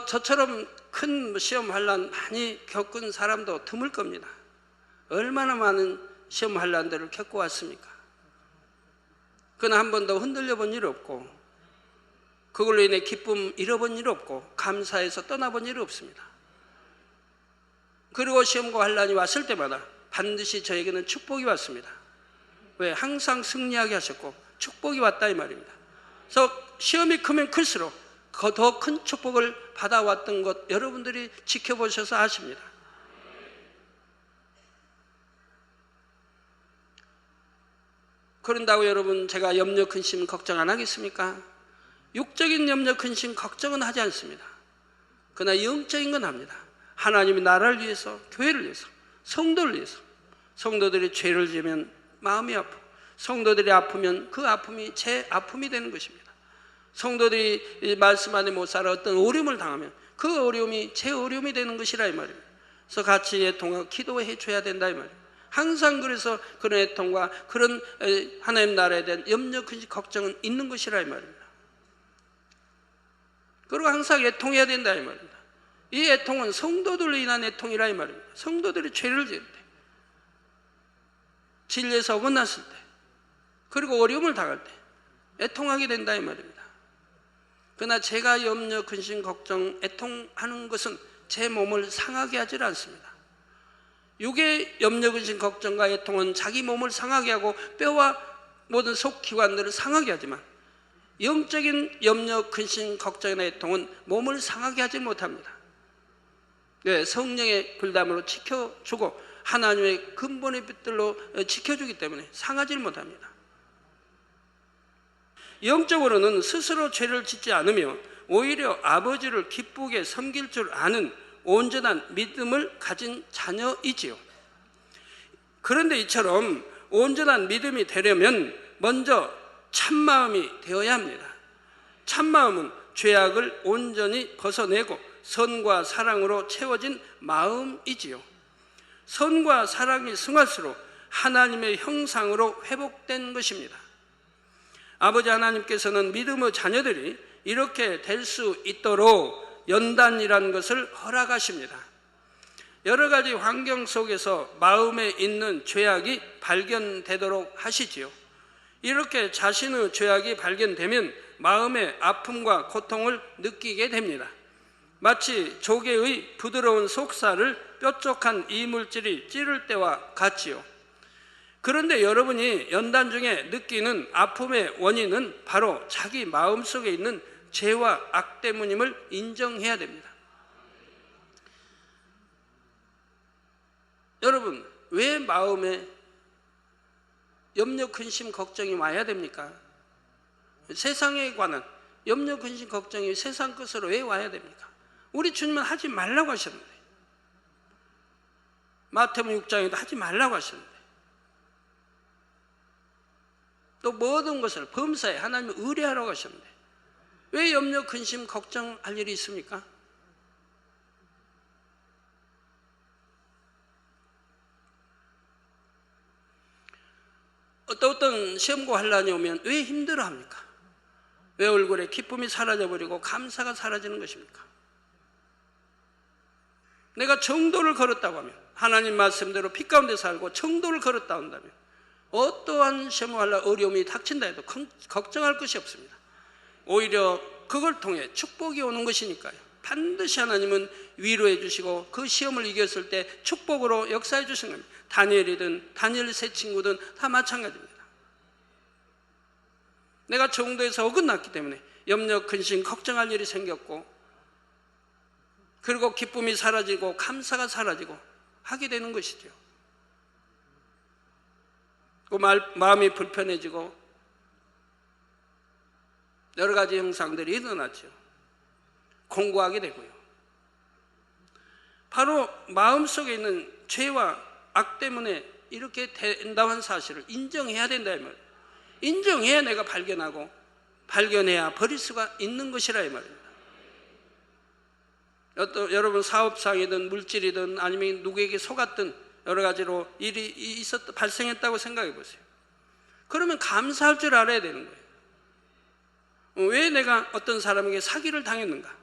저처럼 큰 시험 환난 많이 겪은 사람도 드물 겁니다. 얼마나 많은 시험 환난들을 겪고 왔습니까? 그러나 한 번도 흔들려 본 일 없고 그걸로 인해 기쁨 잃어본 일 없고 감사해서 떠나본 일이 없습니다. 그리고 시험과 환난이 왔을 때마다 반드시 저에게는 축복이 왔습니다. 왜? 항상 승리하게 하셨고 축복이 왔다 이 말입니다. 그래서 시험이 크면 클수록 더 큰 축복을 받아왔던 것 여러분들이 지켜보셔서 아십니다. 그런다고 여러분 제가 염려, 근심, 걱정 안 하겠습니까? 육적인 염려, 근심, 걱정은 하지 않습니다. 그러나 영적인 건 합니다. 하나님의 나라를 위해서, 교회를 위해서, 성도를 위해서. 성도들이 죄를 지으면 마음이 아프고 성도들이 아프면 그 아픔이 제 아픔이 되는 것입니다. 성도들이 말씀 안에 못 살아 어떤 어려움을 당하면 그 어려움이 제 어려움이 되는 것이라 이 말입니다. 그래서 같이 애통하고 기도해 줘야 된다 이 말입니다. 항상 그래서 그런 애통과 그런 하나님 나라에 대한 염려, 근심, 걱정은 있는 것이라 이 말입니다. 그리고 항상 애통해야 된다 이 말입니다. 이 애통은 성도들로 인한 애통이라 이 말입니다. 성도들이 죄를 지을 때, 진리에서 어긋났을 때, 그리고 어려움을 당할 때 애통하게 된다 이 말입니다. 그러나 제가 염려, 근심, 걱정, 애통하는 것은 제 몸을 상하게 하지 않습니다. 육의 염려, 근심, 걱정과 애통은 자기 몸을 상하게 하고 뼈와 모든 속기관들을 상하게 하지만 영적인 염려, 근심, 걱정이나 애통은 몸을 상하게 하지 못합니다. 네, 성령의 불담으로 지켜주고 하나님의 근본의 빛들로 지켜주기 때문에 상하지 못합니다. 영적으로는 스스로 죄를 짓지 않으며 오히려 아버지를 기쁘게 섬길 줄 아는 온전한 믿음을 가진 자녀이지요. 그런데 이처럼 온전한 믿음이 되려면 먼저 참마음이 되어야 합니다. 참마음은 죄악을 온전히 벗어내고 선과 사랑으로 채워진 마음이지요. 선과 사랑이 승할수록 하나님의 형상으로 회복된 것입니다. 아버지 하나님께서는 믿음의 자녀들이 이렇게 될 수 있도록 연단이라는 것을 허락하십니다. 여러 가지 환경 속에서 마음에 있는 죄악이 발견되도록 하시지요. 이렇게 자신의 죄악이 발견되면 마음의 아픔과 고통을 느끼게 됩니다. 마치 조개의 부드러운 속살을 뾰족한 이물질이 찌를 때와 같지요. 그런데 여러분이 연단 중에 느끼는 아픔의 원인은 바로 자기 마음속에 있는 죄와 악 때문임을 인정해야 됩니다. 여러분, 왜 마음에 염려, 근심, 걱정이 와야 됩니까? 세상에 관한 염려, 근심, 걱정이 세상 것으로 왜 와야 됩니까? 우리 주님은 하지 말라고 하셨는데, 마태복음 6장에도 하지 말라고 하셨는데, 또 모든 것을 범사에 하나님을 의뢰하라고 하셨는데 왜 염려, 근심, 걱정할 일이 있습니까? 어떤 시험과 환난이 오면 왜 힘들어합니까? 왜 얼굴에 기쁨이 사라져버리고 감사가 사라지는 것입니까? 내가 정도를 걸었다고 하면, 하나님 말씀대로 빛 가운데 살고 정도를 걸었다 한다면 어떠한 시험과 환난, 어려움이 닥친다 해도 걱정할 것이 없습니다. 오히려 그걸 통해 축복이 오는 것이니까요. 반드시 하나님은 위로해 주시고 그 시험을 이겼을 때 축복으로 역사해 주신 겁니다. 다니엘이든 다니엘 세 친구든 다 마찬가지입니다. 내가 정도에서 어긋났기 때문에 염려, 근심, 걱정할 일이 생겼고, 그리고 기쁨이 사라지고 감사가 사라지고 하게 되는 것이죠. 그 마음이 불편해지고 여러 가지 현상들이 일어나죠. 공고하게 되고요. 바로 마음속에 있는 죄와 악 때문에 이렇게 된다는 사실을 인정해야 된다 이 말이에요. 인정해야 내가 발견하고 발견해야 버릴 수가 있는 것이라 이 말입니다. 여러분 사업상이든 물질이든 아니면 누구에게 속았든 여러 가지로 일이 발생했다고 생각해 보세요. 그러면 감사할 줄 알아야 되는 거예요. 왜 내가 어떤 사람에게 사기를 당했는가?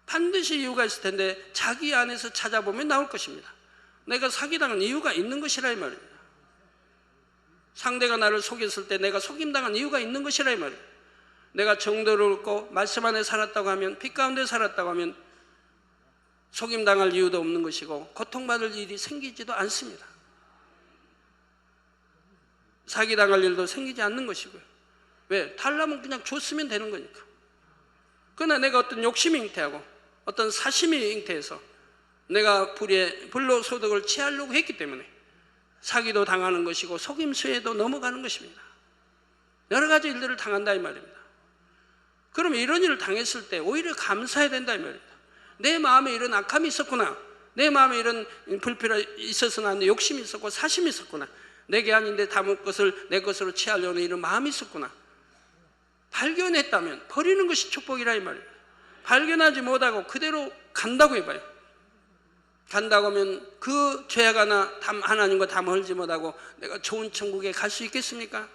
반드시 이유가 있을 텐데 자기 안에서 찾아보면 나올 것입니다. 내가 사기당한 이유가 있는 것이라 이 말입니다. 상대가 나를 속였을 때 내가 속임당한 이유가 있는 것이라 이 말이에요. 내가 정도를 얻고 말씀 안에 살았다고 하면, 빛 가운데 살았다고 하면 속임당할 이유도 없는 것이고 고통받을 일이 생기지도 않습니다. 사기당할 일도 생기지 않는 것이고요. 왜? 달라면 그냥 줬으면 되는 거니까. 그러나 내가 어떤 욕심이 잉태하고 어떤 사심이 잉태해서 내가 불로소득을 취하려고 했기 때문에 사기도 당하는 것이고 속임수에도 넘어가는 것입니다. 여러 가지 일들을 당한다 이 말입니다. 그러면 이런 일을 당했을 때 오히려 감사해야 된다 이 말입니다. 내 마음에 이런 악함이 있었구나. 내 마음에 이런 불필요가 있어서는 안 돼. 욕심이 있었고 사심이 있었구나. 내게 아닌데 담을 것을 내 것으로 취하려는 이런 마음이 있었구나. 발견했다면 버리는 것이 축복이라 이 말입니다. 발견하지 못하고 그대로 간다고 해봐요. 간다고 하면 그 죄악 하나님과 담 흘지 못하고 내가 좋은 천국에 갈 수 있겠습니까?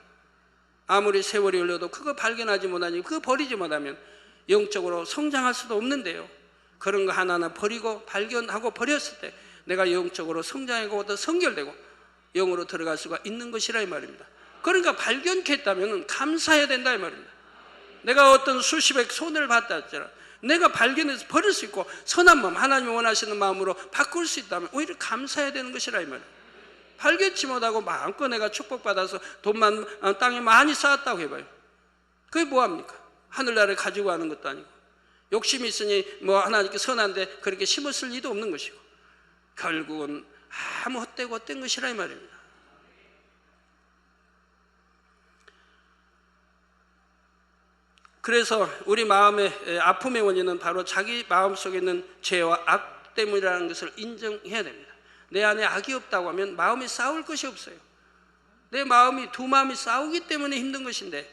아무리 세월이 흘러도 그거 발견하지 못하니 그거 버리지 못하면 영적으로 성장할 수도 없는데요. 그런 거 하나하나 버리고 발견하고 버렸을 때 내가 영적으로 성장하고 더 성결되고 영으로 들어갈 수가 있는 것이라 이 말입니다. 그러니까 발견했다면 감사해야 된다 이 말입니다. 내가 어떤 수십억 손해를 받다 했잖아. 내가 발견해서 버릴 수 있고 선한 마음, 하나님이 원하시는 마음으로 바꿀 수 있다면 오히려 감사해야 되는 것이라 이 말이에요. 발견치 못하고 마음껏 내가 축복받아서 돈만 땅에 많이 쌓았다고 해봐요. 그게 뭐합니까? 하늘나라를 가지고 가는 것도 아니고 욕심이 있으니 뭐 하나님께 선한데 그렇게 심었을 리도 없는 것이고 결국은 아무 헛되고 헛된 것이라 이 말입니다. 그래서 우리 마음의 아픔의 원인은 바로 자기 마음속에 있는 죄와 악 때문이라는 것을 인정해야 됩니다. 내 안에 악이 없다고 하면 마음이 싸울 것이 없어요. 내 마음이 두 마음이 싸우기 때문에 힘든 것인데,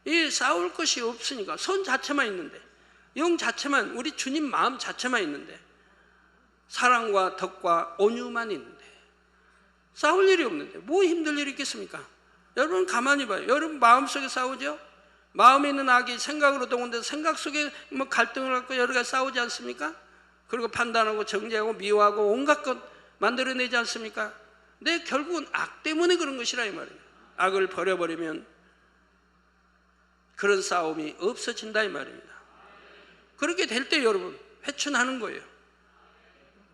이 싸울 것이 없으니까 선 자체만 있는데, 영 자체만, 우리 주님 마음 자체만 있는데, 사랑과 덕과 온유만 있는데 싸울 일이 없는데 뭐 힘들 일이 있겠습니까? 여러분 가만히 봐요. 여러분 마음속에 싸우죠? 마음에 있는 악이 생각으로 동원돼서 생각 속에 뭐 갈등을 갖고 여러 가지 싸우지 않습니까? 그리고 판단하고 정죄하고 미워하고 온갖 것 만들어내지 않습니까? 근데 결국은 악 때문에 그런 것이라 이 말이에요. 악을 버려버리면 그런 싸움이 없어진다 이 말입니다. 그렇게 될 때 여러분 회춘하는 거예요.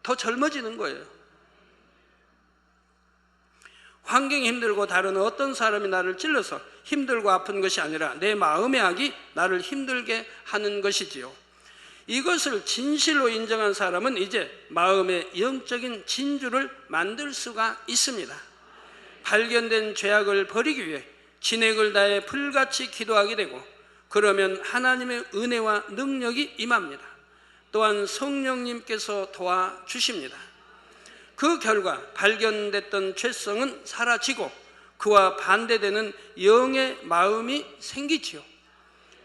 더 젊어지는 거예요. 환경이 힘들고 다른 어떤 사람이 나를 찔러서 힘들고 아픈 것이 아니라 내 마음의 악이 나를 힘들게 하는 것이지요. 이것을 진실로 인정한 사람은 이제 마음의 영적인 진주를 만들 수가 있습니다. 발견된 죄악을 버리기 위해 진액을 다해 불같이 기도하게 되고, 그러면 하나님의 은혜와 능력이 임합니다. 또한 성령님께서 도와주십니다. 그 결과 발견됐던 죄성은 사라지고 그와 반대되는 영의 마음이 생기지요.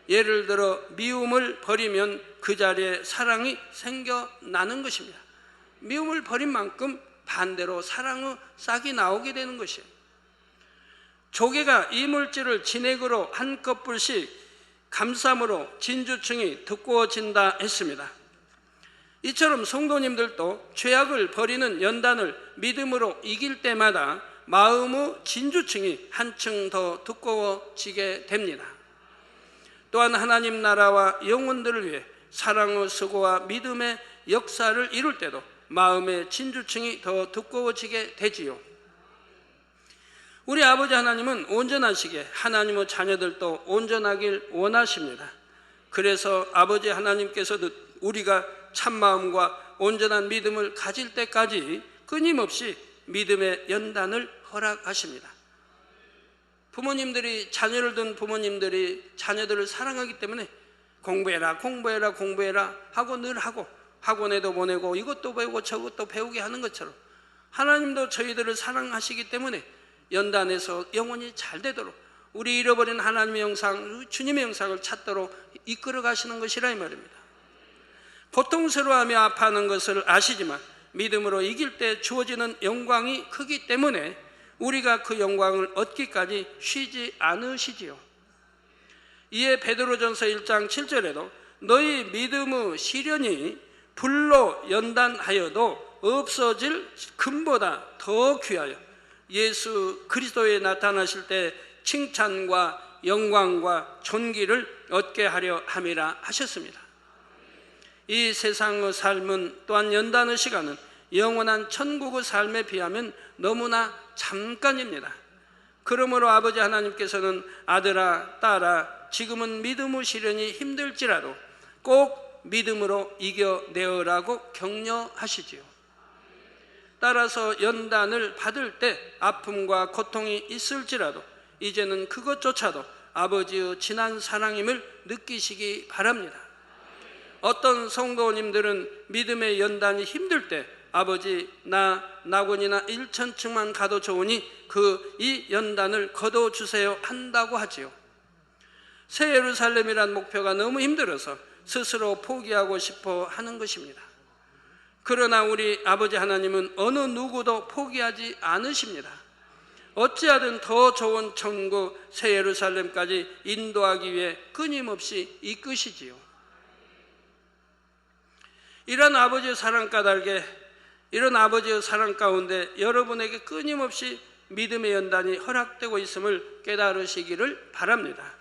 예를 들어 미움을 버리면 그 자리에 사랑이 생겨나는 것입니다. 미움을 버린 만큼 반대로 사랑의 싹이 나오게 되는 것이에요. 조개가 이물질을 진액으로 한 커플씩 감삼으로 진주층이 두꺼워진다 했습니다. 이처럼 성도님들도 죄악을 버리는 연단을 믿음으로 이길 때마다 마음의 진주층이 한층 더 두꺼워지게 됩니다. 또한 하나님 나라와 영혼들을 위해 사랑의 수고와 믿음의 역사를 이룰 때도 마음의 진주층이 더 두꺼워지게 되지요. 우리 아버지 하나님은 온전하시기에 하나님의 자녀들도 온전하길 원하십니다. 그래서 아버지 하나님께서도 우리가 참마음과 온전한 믿음을 가질 때까지 끊임없이 믿음의 연단을 허락하십니다. 부모님들이, 자녀를 둔 부모님들이 자녀들을 사랑하기 때문에 공부해라 공부해라 공부해라 하고 늘 하고, 학원에도 보내고 이것도 배우고 저것도 배우게 하는 것처럼 하나님도 저희들을 사랑하시기 때문에 연단해서 영혼이 잘 되도록, 우리 잃어버린 하나님의 영상, 주님의 영상을 찾도록 이끌어 가시는 것이라 이 말입니다. 고통스러워하며 아파하는 것을 아시지만 믿음으로 이길 때 주어지는 영광이 크기 때문에 우리가 그 영광을 얻기까지 쉬지 않으시지요. 이에 베드로전서 1장 7절에도 너희 믿음의 시련이 불로 연단하여도 없어질 금보다 더 귀하여 예수 그리스도에 나타나실 때 칭찬과 영광과 존귀를 얻게 하려 함이라 하셨습니다. 이 세상의 삶은 또한 연단의 시간은 영원한 천국의 삶에 비하면 너무나 잠깐입니다. 그러므로 아버지 하나님께서는 아들아 딸아 지금은 믿음의 시련이 힘들지라도 꼭 믿음으로 이겨내어라고 격려하시지요. 따라서 연단을 받을 때 아픔과 고통이 있을지라도 이제는 그것조차도 아버지의 진한 사랑임을 느끼시기 바랍니다. 어떤 성도님들은 믿음의 연단이 힘들 때 아버지 나 낙원이나 일천층만 가도 좋으니 이 연단을 거둬주세요 한다고 하지요. 새 예루살렘이란 목표가 너무 힘들어서 스스로 포기하고 싶어 하는 것입니다. 그러나 우리 아버지 하나님은 어느 누구도 포기하지 않으십니다. 어찌하든 더 좋은 천국 새 예루살렘까지 인도하기 위해 끊임없이 이끄시지요. 이런 아버지의 사랑 까닭에, 이런 아버지의 사랑 가운데 여러분에게 끊임없이 믿음의 연단이 허락되고 있음을 깨달으시기를 바랍니다.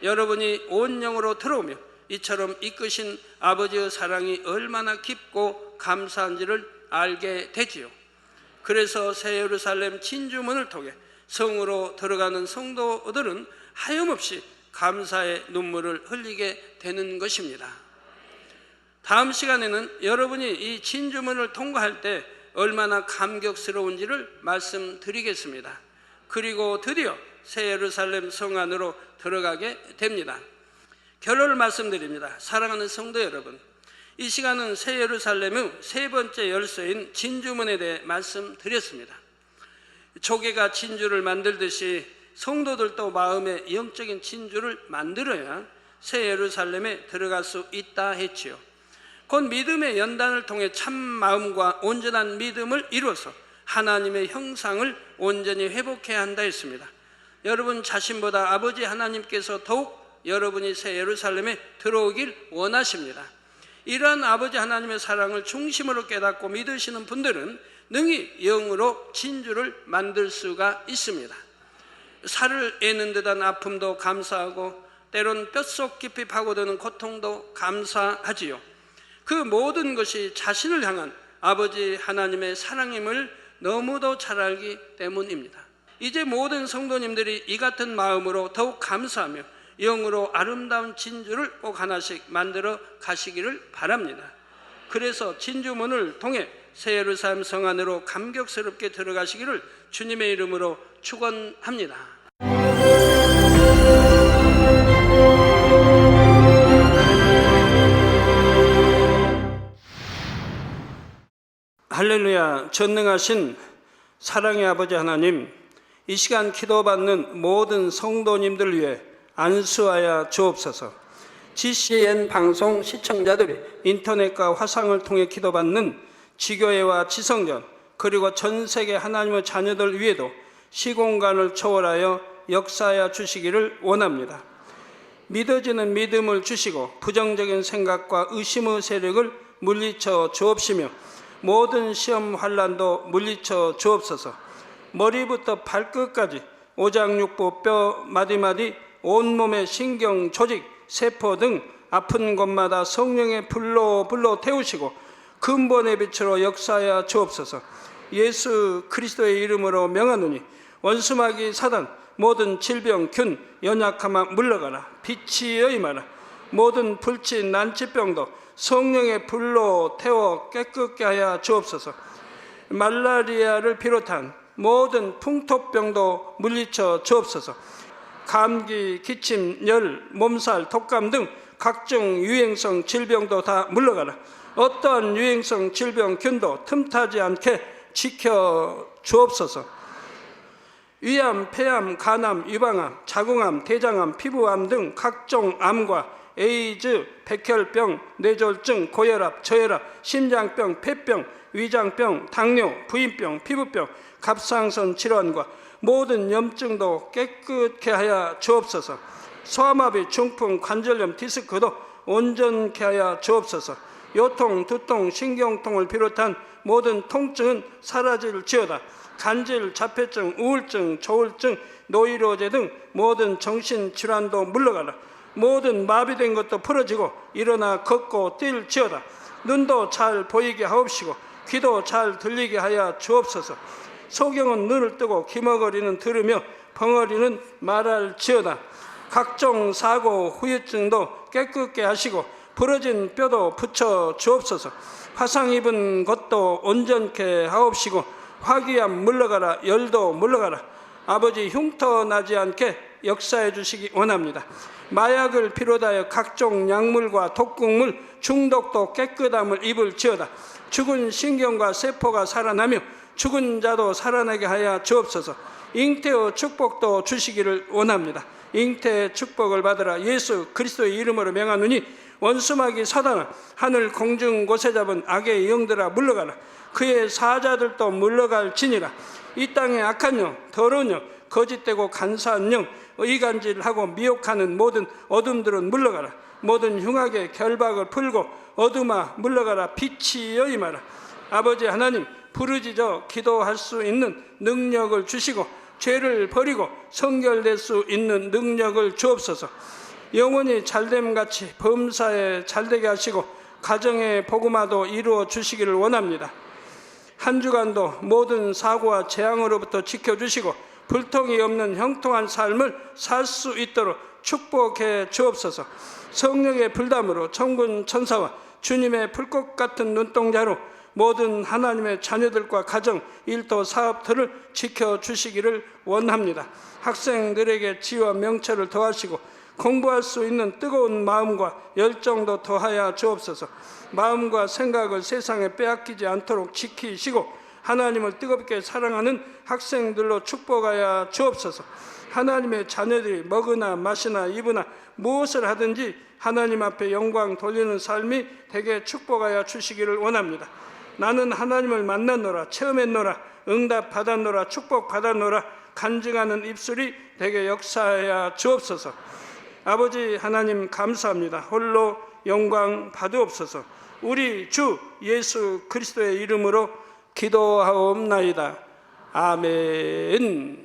여러분이 온 영으로 들어오며 이처럼 이끄신 아버지의 사랑이 얼마나 깊고 감사한지를 알게 되지요. 그래서 새 예루살렘 진주문을 통해 성으로 들어가는 성도들은 하염없이 감사의 눈물을 흘리게 되는 것입니다. 다음 시간에는 여러분이 이 진주문을 통과할 때 얼마나 감격스러운지를 말씀드리겠습니다. 그리고 드디어 새 예루살렘 성 안으로 들어가게 됩니다. 결론을 말씀드립니다. 사랑하는 성도 여러분, 이 시간은 새 예루살렘의 세 번째 열쇠인 진주문에 대해 말씀드렸습니다. 조개가 진주를 만들듯이 성도들도 마음의 영적인 진주를 만들어야 새 예루살렘에 들어갈 수 있다 했지요. 곧 믿음의 연단을 통해 참 마음과 온전한 믿음을 이루어서 하나님의 형상을 온전히 회복해야 한다 했습니다. 여러분 자신보다 아버지 하나님께서 더욱 여러분이 새 예루살렘에 들어오길 원하십니다. 이러한 아버지 하나님의 사랑을 중심으로 깨닫고 믿으시는 분들은 능히 영으로 진주를 만들 수가 있습니다. 살을 애는 듯한 아픔도 감사하고 때론 뼛속 깊이 파고드는 고통도 감사하지요. 그 모든 것이 자신을 향한 아버지 하나님의 사랑임을 너무도 잘 알기 때문입니다. 이제 모든 성도님들이 이 같은 마음으로 더욱 감사하며 영으로 아름다운 진주를 꼭 하나씩 만들어 가시기를 바랍니다. 그래서 진주문을 통해 새 예루살렘 성 안으로 감격스럽게 들어가시기를 주님의 이름으로 축원합니다. 할렐루야. 전능하신 사랑의 아버지 하나님, 이 시간 기도받는 모든 성도님들 위해 안수하여 주옵소서. GCN 방송 시청자들이 인터넷과 화상을 통해 기도받는 지교회와 지성전, 그리고 전 세계 하나님의 자녀들 위에도 시공간을 초월하여 역사하여 주시기를 원합니다. 믿어지는 믿음을 주시고 부정적인 생각과 의심의 세력을 물리쳐 주옵시며 모든 시험 환난도 물리쳐 주옵소서. 머리부터 발끝까지 오장육부 뼈 마디마디 온몸의 신경 조직 세포 등 아픈 곳마다 성령의 불로 태우시고 근본의 빛으로 역사하여 주옵소서. 예수 그리스도의 이름으로 명하노니 원수마귀 사단 모든 질병 균 연약함아 물러가라. 빛이여 임하라. 모든 불치 난치병도 성령의 불로 태워 깨끗게 하여 주옵소서. 말라리아를 비롯한 모든 풍토병도 물리쳐 주옵소서. 감기, 기침, 열, 몸살, 독감 등 각종 유행성 질병도 다 물러가라. 어떠한 유행성 질병 균도 틈타지 않게 지켜 주옵소서. 위암, 폐암, 간암, 유방암, 자궁암, 대장암, 피부암 등 각종 암과 에이즈, 백혈병, 뇌졸중, 고혈압, 저혈압, 심장병, 폐병, 위장병, 당뇨, 부인병, 피부병, 갑상선 질환과 모든 염증도 깨끗게 하여 주옵소서. 소아마비, 중풍, 관절염, 디스크도 온전케 하여 주옵소서. 요통, 두통, 신경통을 비롯한 모든 통증은 사라질지어다. 간질, 자폐증, 우울증, 조울증, 노이로제 등 모든 정신질환도 물러가라. 모든 마비된 것도 풀어지고 일어나 걷고 뛸지어다. 눈도 잘 보이게 하옵시고 귀도 잘 들리게 하여 주옵소서. 소경은 눈을 뜨고 기머거리는 들으며 벙어리는 말할지어다. 각종 사고 후유증도 깨끗게 하시고 부러진 뼈도 붙여 주옵소서. 화상 입은 것도 온전케 하옵시고 화기암 물러가라. 열도 물러가라. 아버지 흉터 나지 않게 역사해 주시기 원합니다. 마약을 비롯하여 각종 약물과 독극물 중독도 깨끗함을 입을지어다. 죽은 신경과 세포가 살아나며 죽은 자도 살아나게 하여 주옵소서. 잉태의 축복도 주시기를 원합니다. 잉태의 축복을 받으라. 예수 그리스도의 이름으로 명하노니 원수마귀 사단아 하늘 공중 곳에 잡은 악의 영들아 물러가라. 그의 사자들도 물러갈지니라. 이 땅의 악한 영, 더러운 영, 거짓되고 간사한 영, 의간질하고 미혹하는 모든 어둠들은 물러가라. 모든 흉악의 결박을 풀고 어둠아 물러가라. 빛이여 임하라. 아버지 하나님, 부르짖어 기도할 수 있는 능력을 주시고 죄를 버리고 성결될 수 있는 능력을 주옵소서. 영원히 잘됨같이 범사에 잘되게 하시고 가정의 복음화도 이루어 주시기를 원합니다. 한 주간도 모든 사고와 재앙으로부터 지켜주시고 불통이 없는 형통한 삶을 살 수 있도록 축복해 주옵소서. 성령의 불담으로 천군 천사와 주님의 불꽃 같은 눈동자로 모든 하나님의 자녀들과 가정, 일터, 사업들을 지켜주시기를 원합니다. 학생들에게 지혜와 명철을 더하시고 공부할 수 있는 뜨거운 마음과 열정도 더하여 주옵소서. 마음과 생각을 세상에 빼앗기지 않도록 지키시고 하나님을 뜨겁게 사랑하는 학생들로 축복하여 주옵소서. 하나님의 자녀들이 먹으나 마시나 입으나 무엇을 하든지 하나님 앞에 영광 돌리는 삶이 되게 축복하여 주시기를 원합니다. 나는 하나님을 만났노라, 체험했노라, 응답 받았노라, 축복 받았노라 간증하는 입술이 되게 역사하여 주옵소서. 아버지 하나님 감사합니다. 홀로 영광 받으옵소서. 우리 주 예수 그리스도의 이름으로 기도하옵나이다. 아멘.